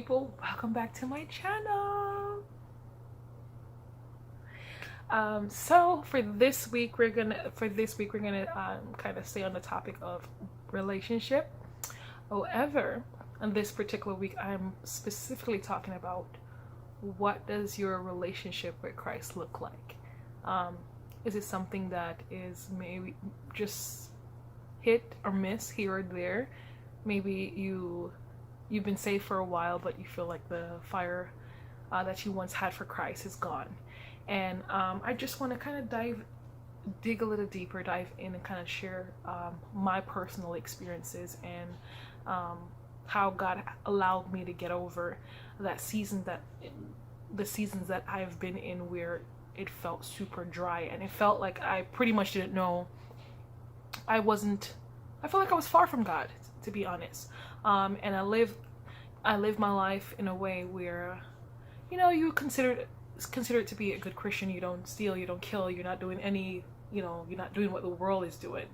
people, welcome back to my channel. So for this week we're gonna kind of stay on the topic of relationship. However, in this particular week I'm specifically talking about what does your relationship with Christ look like. Is it something that is maybe just hit or miss here or there? Maybe you've been saved for a while, but you feel like the fire that you once had for Christ is gone. And I just want to kind of dig a little deeper, dive in, and kind of share my personal experiences and how God allowed me to get over the seasons that I've been in where it felt super dry and it felt like I pretty much didn't know. I felt like I was far from God, to be honest. And I live my life in a way where, you consider it to be a good Christian. You don't steal, you don't kill, you're not doing any, you're not doing what the world is doing.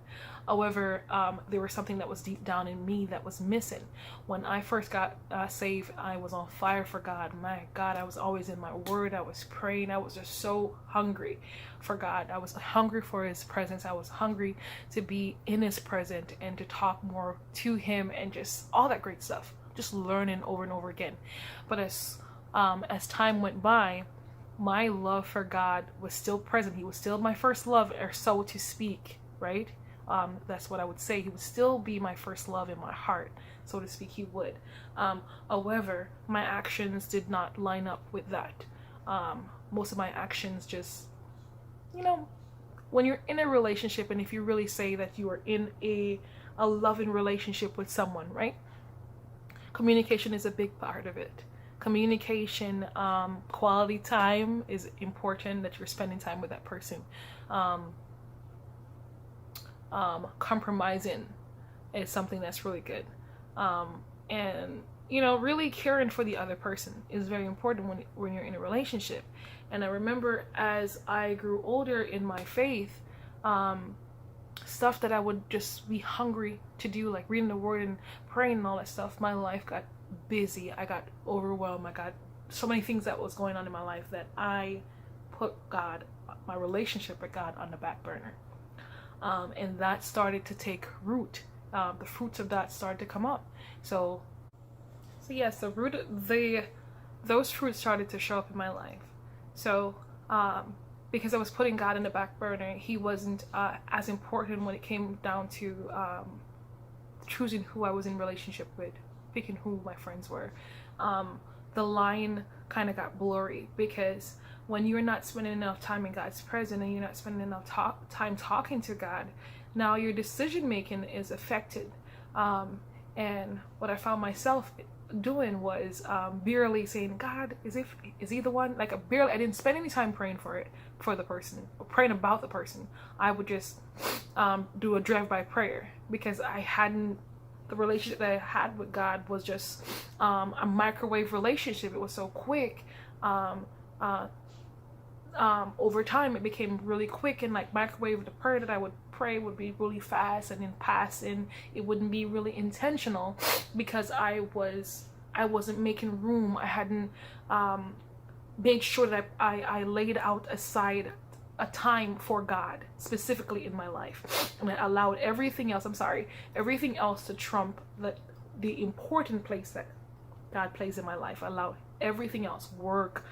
However, there was something that was deep down in me that was missing. When I first got saved, I was on fire for God. My God, I was always in my word. I was praying. I was just so hungry for God. I was hungry for his presence. I was hungry to be in his presence and to talk more to him and just all that great stuff. Just learning over and over again. But as time went by, my love for God was still present. He was still my first love, or so to speak, right? That's what I would say. He would still be my first love in my heart, so to speak. He would. However, my actions did not line up with that. Most of my actions just, when you're in a relationship, and if you really say that you are in a loving relationship with someone, right? Communication is a big part of it. Communication, quality time is important, that you're spending time with that person. Compromising is something that's really good. And really caring for the other person is very important when you're in a relationship. And I remember as I grew older in my faith, stuff that I would just be hungry to do, like reading the word and praying and all that stuff, my life got busy. I got overwhelmed. I got so many things that was going on in my life that I put my relationship with God, on the back burner. And that started to take root. The fruits of that started to come up. So yes, those fruits started to show up in my life. So because I was putting God in the back burner, he wasn't as important when it came down to choosing who I was in relationship with, picking who my friends were. The line kind of got blurry, because when you're not spending enough time in God's presence and you're not spending enough time talking to God, now your decision making is affected. And what I found myself doing was barely saying, God, is he the one? Like I didn't spend any time praying for the person, or praying about the person. I would just do a drive-by prayer, because the relationship that I had with God was just a microwave relationship. It was so quick. Over time it became really quick, and like microwave, the prayer that I would pray would be really fast and then pass, and it wouldn't be really intentional, because I wasn't making room. I hadn't made sure that I laid aside a time for God specifically in my life, and I allowed everything else to trump the important place that God plays in my life. I allowed everything else, work,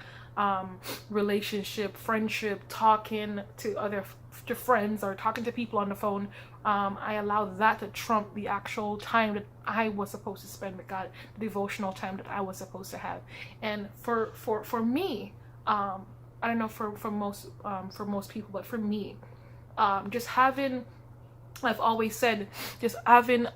relationship, friendship, talking to friends, or talking to people on the phone. I allowed that to trump the actual time that I was supposed to spend with God, the devotional time that I was supposed to have. And for me, I don't know for most people, but for me, just having, I've always said, just having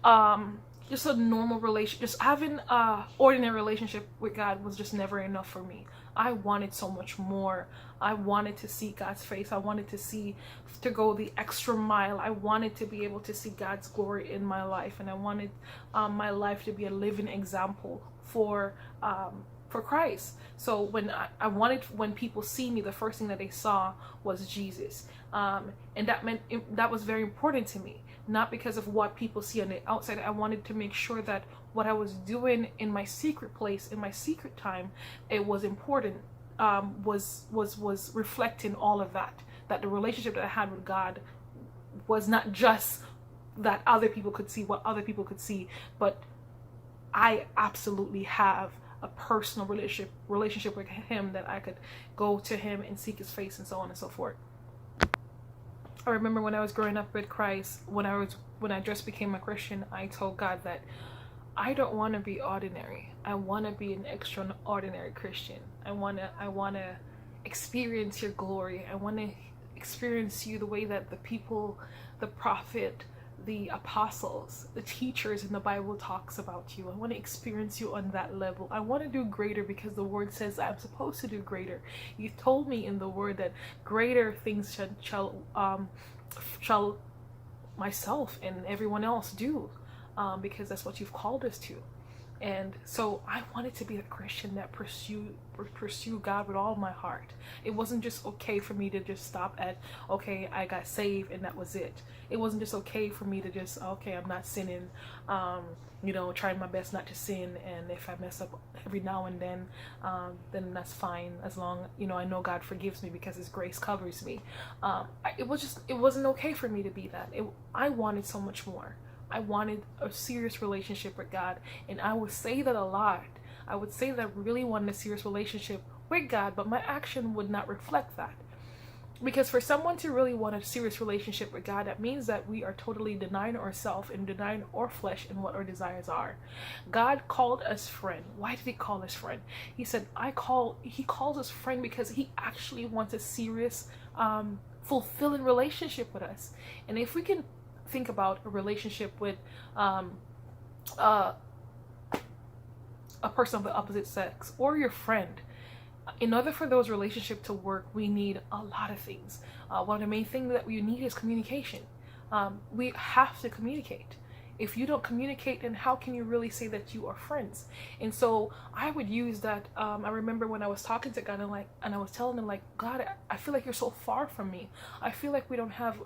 just a normal relationship, just having a ordinary relationship with God was just never enough for me. I wanted so much more. I wanted to see God's face. I wanted to go the extra mile. I wanted to be able to see God's glory in my life, and I wanted my life to be a living example for for Christ. So when I wanted, when people see me, the first thing that they saw was Jesus. And that meant, that was very important to me, not because of what people see on the outside. I wanted to make sure that what I was doing in my secret place, in my secret time, it was important, was reflecting all of that, that the relationship that I had with God was not just that other people could see what other people could see, but I absolutely have a personal relationship with him, that I could go to him and seek his face and so on and so forth. I remember when I was growing up with Christ, when I just became a Christian, I told God that I don't want to be ordinary. I want to be an extraordinary Christian. I want to experience your glory. I want to experience you the way that the people, the prophet, the apostles, the teachers in the Bible talks about you. I want to experience you on that level. I want to do greater, because the word says I'm supposed to do greater. You told me in the word that greater things shall myself and everyone else do, because that's what you've called us to. And so I wanted to be a Christian that pursue God with all my heart. It wasn't just okay for me to just stop at, okay, I got saved and that was it. It wasn't just okay for me to just, okay, I'm not sinning, trying my best not to sin, and if I mess up every now and then that's fine, as long, I know God forgives me because his grace covers me. It wasn't okay for me to be that. I wanted so much more. I wanted a serious relationship with God, and I would say that a lot. I would say that I really wanted a serious relationship with God, but my action would not reflect that. Because for someone to really want a serious relationship with God, that means that we are totally denying ourselves and denying our flesh and what our desires are. God called us friend. Why did he call us friend? He said, he calls us friend because he actually wants a serious, fulfilling relationship with us. And if we can think about a relationship with a person of the opposite sex or your friend, in order for those relationships to work, we need a lot of things. One of the main things that we need is communication. We have to communicate. If you don't communicate, then how can you really say that you are friends? And so I would use that. I remember when I was talking to God and I was telling him, like, God, I feel like you're so far from me. I feel like we don't have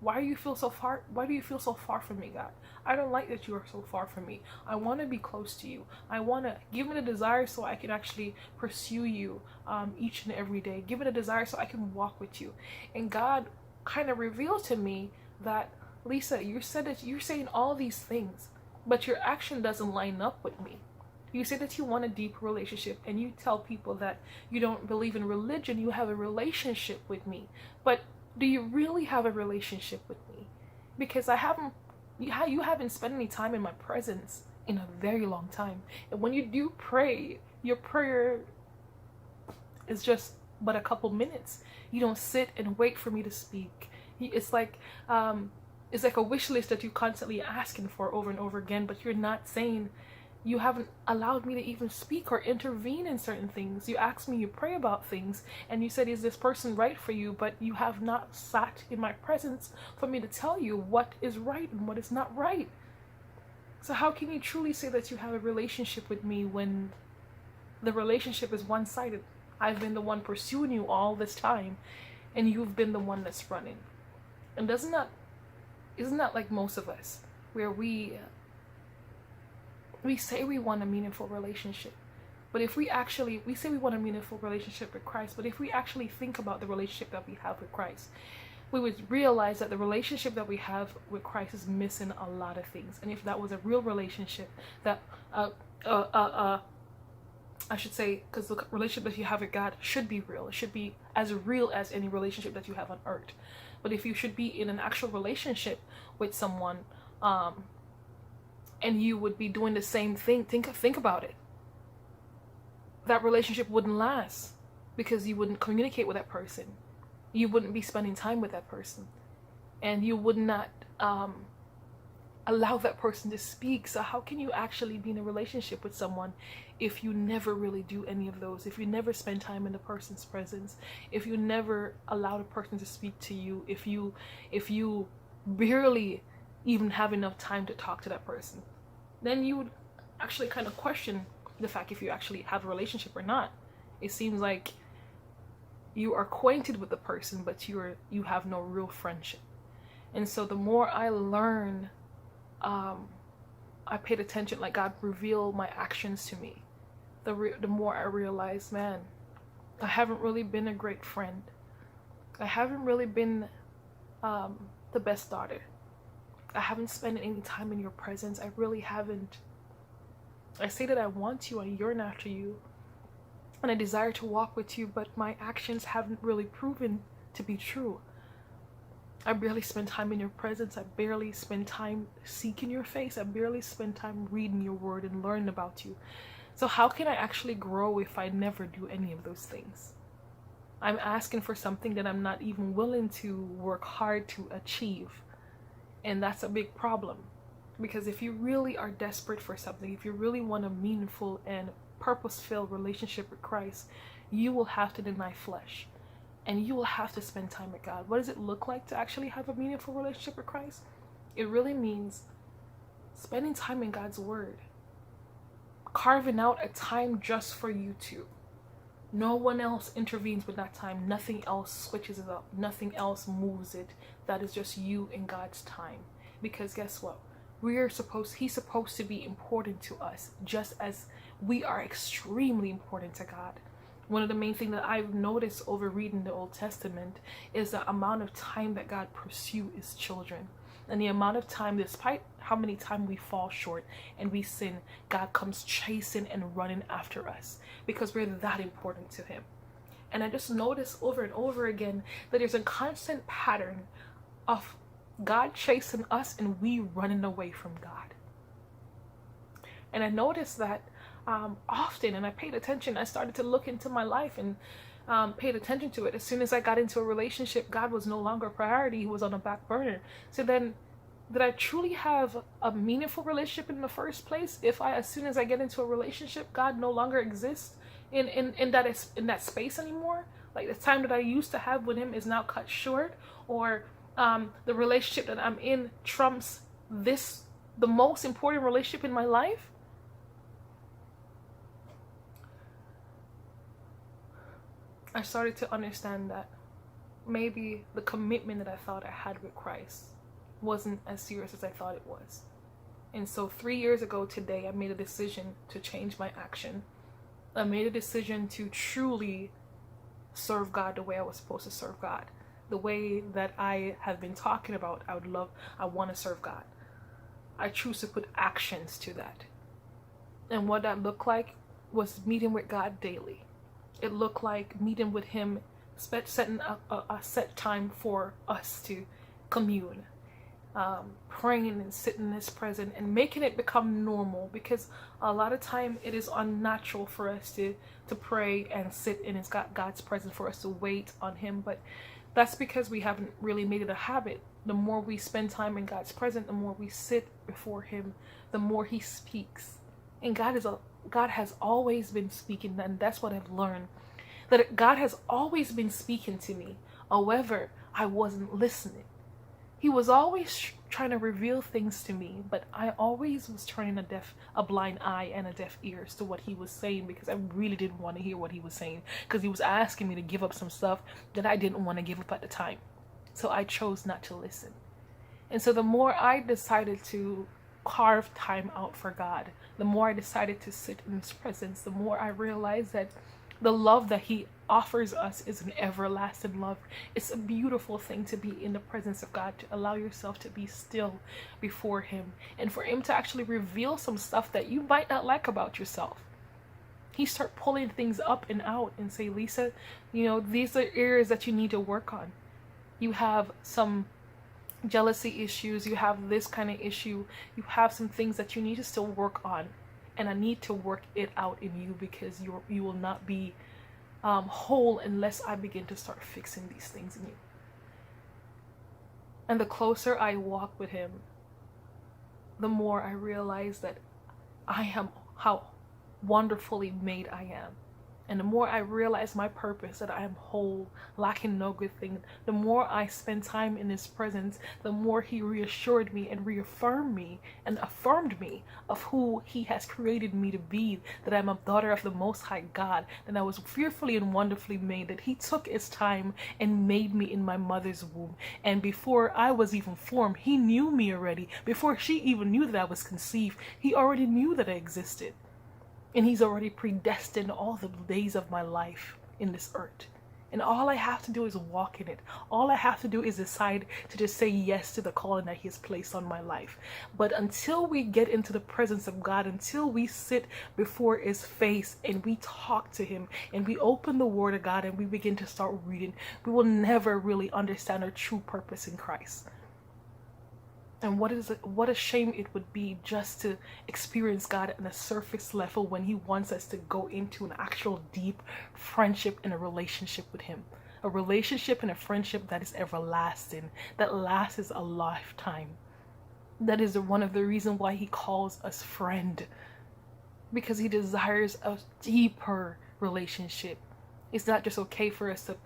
why do you feel so far from me, God? I don't like that you are so far from me. I want to be close to you. I want to give me the desire so I can actually pursue you each and every day. Give me the desire so I can walk with you. And God kind of revealed to me that, Lisa, you said that you're saying all these things, but your action doesn't line up with me. You say that you want a deep relationship, and you tell people that you don't believe in religion, you have a relationship with me. But do you really have a relationship with me? Because you haven't spent any time in my presence in a very long time. And when you do pray, your prayer is just but a couple minutes. You don't sit and wait for me to speak. It's like a wish list that you're constantly asking for over and over again, but you're not saying, you haven't allowed me to even speak or intervene in certain things. You ask me, you pray about things, and you said, is this person right for you? But you have not sat in my presence for me to tell you what is right and what is not right. So how can you truly say that you have a relationship with me when the relationship is one-sided? I've been the one pursuing you all this time, and you've been the one that's running. And isn't that like most of us, where we say we want a meaningful relationship, but if we say we want a meaningful relationship with Christ, but if we actually think about the relationship that we have with Christ, we would realize that the relationship that we have with Christ is missing a lot of things. And if that was a real relationship, that I should say, because the relationship that you have with God should be real. It should be as real as any relationship that you have on earth. But if you should be in an actual relationship with someone, and you would be doing the same thing, think about it. That relationship wouldn't last, because you wouldn't communicate with that person. You wouldn't be spending time with that person, and you would not allow that person to speak. So how can you actually be in a relationship with someone if you never really do any of those? If you never spend time in the person's presence, if you never allow the person to speak to you, if you barely even have enough time to talk to that person, then you would actually kind of question the fact if you actually have a relationship or not. It seems like you are acquainted with the person, but you have no real friendship. And so the more I learn, I paid attention, like God revealed my actions to me. The more I realized, man, I haven't really been a great friend. I haven't really been the best daughter. I haven't spent any time in your presence. I really haven't. I say that I want you, I yearn after you, and I desire to walk with you, but my actions haven't really proven to be true. I barely spend time in your presence. I barely spend time seeking your face. I barely spend time reading your word and learning about you. So how can I actually grow if I never do any of those things? I'm asking for something that I'm not even willing to work hard to achieve. And that's a big problem. Because if you really are desperate for something, if you really want a meaningful and purpose-filled relationship with Christ, you will have to deny flesh. And you will have to spend time with God. What does it look like to actually have a meaningful relationship with Christ? It really means spending time in God's word. Carving out a time just for you two. No one else intervenes with that time. Nothing else switches it up. Nothing else moves it. That is just you and God's time. Because guess what? He's supposed to be important to us, just as we are extremely important to God. One of the main things that I've noticed over reading the Old Testament is the amount of time that God pursues his children. And the amount of time, despite how many times we fall short and we sin, God comes chasing and running after us because we're that important to him. And I just noticed over and over again that there's a constant pattern of God chasing us and we running away from God. And I noticed that often, and I paid attention. I started to look into my life and paid attention to it. As soon as I got into a relationship, God was no longer a priority. He was on the back burner. So then, did I truly have a meaningful relationship in the first place? If as soon as I get into a relationship, God no longer exists in that space anymore? Like the time that I used to have with him is now cut short, or the relationship that I'm in trumps the most important relationship in my life? I started to understand that maybe the commitment that I thought I had with Christ wasn't as serious as I thought it was. And so 3 years ago today, I made a decision to change my action. I made a decision to truly serve God the way I was supposed to serve God. The way that I have been talking about, I want to serve God. I choose to put actions to that. And what that looked like was meeting with God daily. It looked like meeting with him, setting a set time for us to commune, praying and sitting in his presence and making it become normal, because a lot of time it is unnatural for us to pray and sit in God's presence, for us to wait on him. But that's because we haven't really made it a habit. The more we spend time in God's presence, the more we sit before him, the more he speaks. And God has always been speaking, and that's what I've learned. That God has always been speaking to me. However, I wasn't listening. He was always trying to reveal things to me, but I always was turning a blind eye and a deaf ears to what he was saying, because I really didn't want to hear what he was saying, because he was asking me to give up some stuff that I didn't want to give up at the time. So I chose not to listen. And so the more I decided to carve time out for God, the more I decided to sit in his presence, the more I realized that the love that he offers us is an everlasting love. It's a beautiful thing to be in the presence of God, to allow yourself to be still before him, and for him to actually reveal some stuff that you might not like about yourself. He start pulling things up and out and say, Lisa, these are areas that you need to work on. You have some jealousy issues, you have this kind of issue, you have some things that you need to still work on, and I need to work it out in you, because you will not be whole unless I begin to start fixing these things in you. And the closer I walk with him, the more I realize that I am how wonderfully made I am, And the more I realize my purpose, that I am whole, lacking no good thing, the more I spend time in his presence, the more he reassured me and reaffirmed me and affirmed me of who he has created me to be, that I'm a daughter of the Most High God, that I was fearfully and wonderfully made, that he took his time and made me in my mother's womb. And before I was even formed, he knew me already. Before she even knew that I was conceived, he already knew that I existed. And he's already predestined all the days of my life in this earth. And all I have to do is walk in it. All I have to do is decide to just say yes to the calling that he has placed on my life. But until we get into the presence of God, until we sit before his face and we talk to him and we open the word of God and we begin to start reading, we will never really understand our true purpose in Christ. And what a shame it would be just to experience God on a surface level when he wants us to go into an actual deep friendship and a relationship with him. A relationship and a friendship that is everlasting, that lasts a lifetime. That is one of the reasons why he calls us friend. Because he desires a deeper relationship. It's not just okay for us to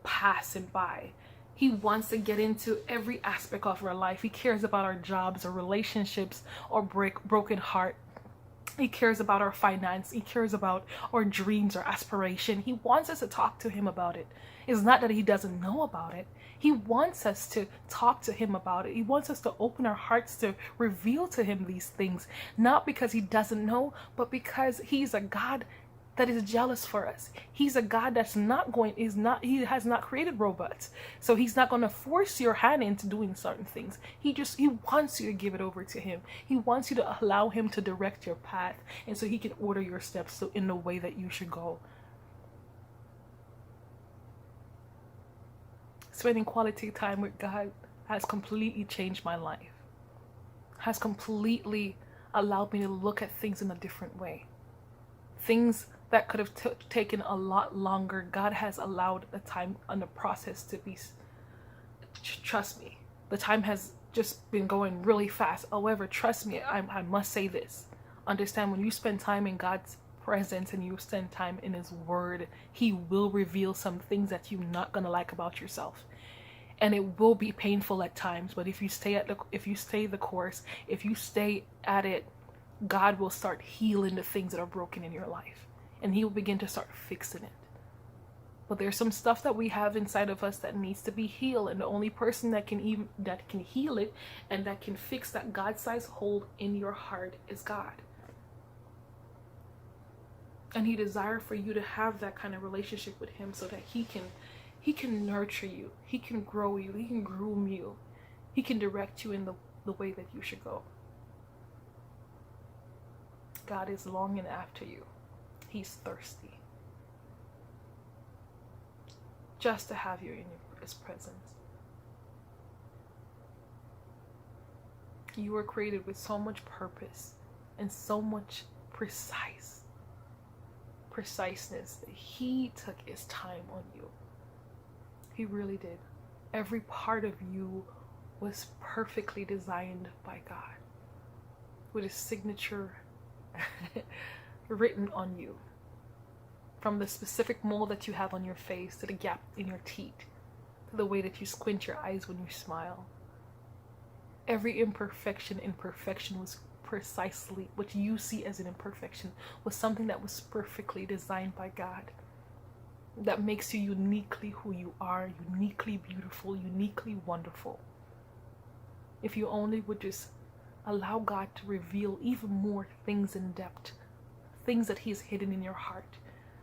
pass him by. He wants to get into every aspect of our life. He cares about our jobs, our relationships, our broken heart. He cares about our finance. He cares about our dreams, our aspiration. He wants us to talk to him about it. It's not that he doesn't know about it. He wants us to talk to him about it. He wants us to open our hearts to reveal to him these things. Not because he doesn't know, but because he's a God that is jealous for us. He's a God that's he has not created robots. So he's not going to force your hand into doing certain things. He wants you to give it over to him. He wants you to allow him to direct your path, and so he can order your steps in the way that you should go. Spending quality time with God has completely changed my life. Has completely allowed me to look at things in a different way. Things that could have taken a lot longer, God has allowed the time and the process to be. Trust me, the time has just been going really fast. However, trust me, I must say this. Understand, when you spend time in God's presence and you spend time in his word, he will reveal some things that you're not going to like about yourself. And it will be painful at times, but if you stay the course, if you stay at it, God will start healing the things that are broken in your life. And he will begin to start fixing it. But there's some stuff that we have inside of us that needs to be healed. And the only person that can heal it and that can fix that God-sized hole in your heart is God. And he desires for you to have that kind of relationship with him so that he can nurture you. He can grow you. He can groom you. He can direct you in the way that you should go. God is longing after you. He's thirsty just to have you in his presence. You were created with so much purpose and so much preciseness that he took his time on you. He really did. Every part of you was perfectly designed by God with his signature written on you. From the specific mole that you have on your face, to the gap in your teeth, to the way that you squint your eyes when you smile. Every imperfection was precisely what you see as an imperfection, was something that was perfectly designed by God. That makes you uniquely who you are, uniquely beautiful, uniquely wonderful. If you only would just allow God to reveal even more things in depth, things that he has hidden in your heart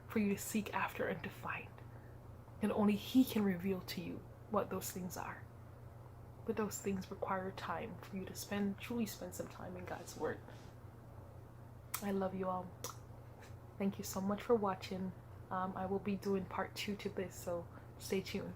for you to seek after and to find. And only he can reveal to you what those things are. But those things require time for you to truly spend some time in God's word. I love you all. Thank you so much for watching. I will be doing part 2 to this, so stay tuned.